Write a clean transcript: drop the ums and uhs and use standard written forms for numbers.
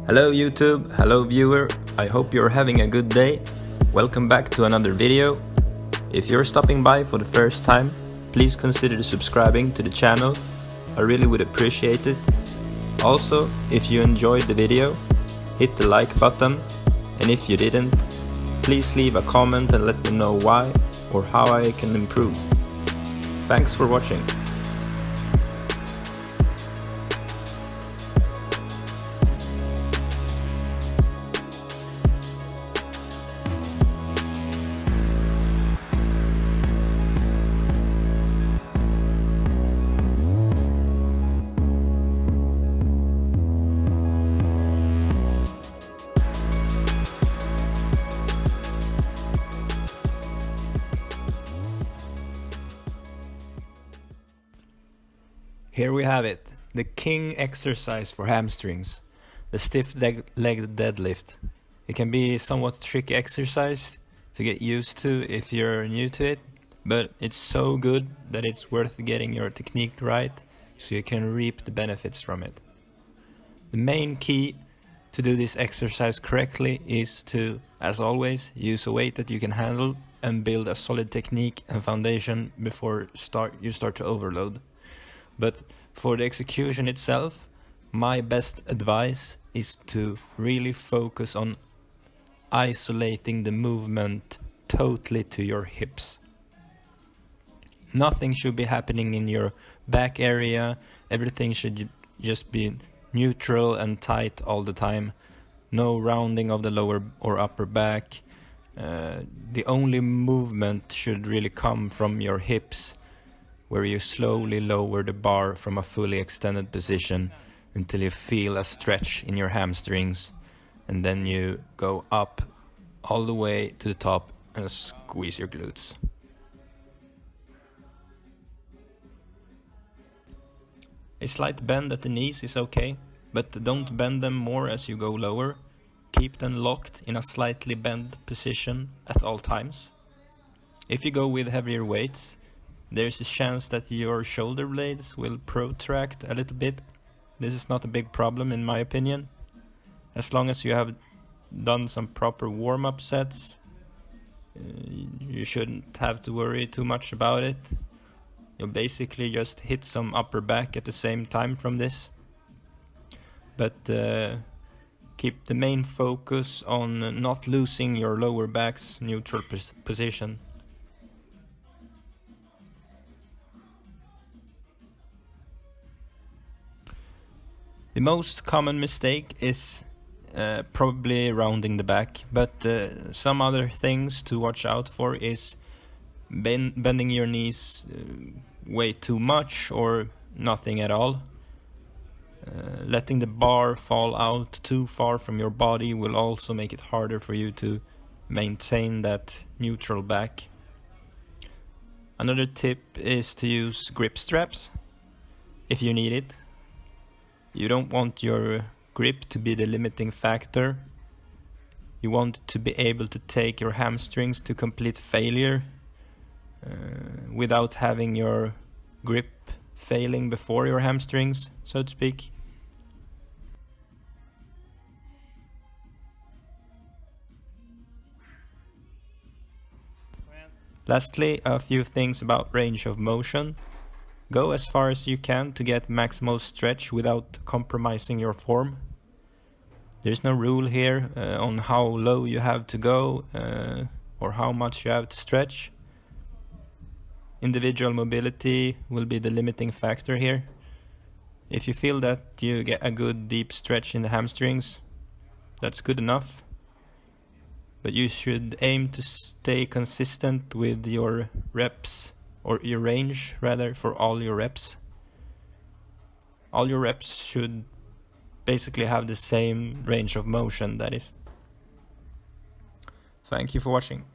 Hello YouTube, hello viewer, I hope you're having a good day. Welcome back to another video. If you're stopping by for the first time, please consider subscribing to the channel. I really would appreciate it. Also, if you enjoyed the video, hit the like button, and if you didn't, please leave a comment and let me know why or how I can improve. Thanks for watching. Here we have it, the king exercise for hamstrings, the stiff leg deadlift. It can be a somewhat tricky exercise to get used to if you're new to it, but it's so good that it's worth getting your technique right so you can reap the benefits from it. The main key to do this exercise correctly is to, as always, use a weight that you can handle and build a solid technique and foundation before you start to overload. But for the execution itself, my best advice is to really focus on isolating the movement totally to your hips. Nothing should be happening in your back area. Everything should just be neutral and tight all the time. No rounding of the lower or upper back. The only movement should really come from your hips, where you slowly lower the bar from a fully extended position until you feel a stretch in your hamstrings, and then you go up all the way to the top and squeeze your glutes. A slight bend at the knees is okay, but don't bend them more as you go lower. Keep them locked in a slightly bent position at all times. If you go with heavier weights, there's a chance that your shoulder blades will protract a little bit. This is not a big problem in my opinion. As long as you have done some proper warm-up sets, you shouldn't have to worry too much about it. You'll basically just hit some upper back at the same time from this. But keep the main focus on not losing your lower back's neutral position. The most common mistake is probably rounding the back, but some other things to watch out for is bending your knees way too much or nothing at all. Letting the bar fall out too far from your body will also make it harder for you to maintain that neutral back. Another tip is to use grip straps if you need it. You don't want your grip to be the limiting factor. You want to be able to take your hamstrings to complete failure without having your grip failing before your hamstrings, so to speak. Lastly, a few things about range of motion. Go as far as you can to get maximal stretch without compromising your form. There's no rule here on how low you have to go or how much you have to stretch. Individual mobility will be the limiting factor here. If you feel that you get a good deep stretch in the hamstrings, that's good enough. But you should aim to stay consistent with your reps, or your range rather, for all your reps. All your reps should basically have the same range of motion, that is. Thank you for watching.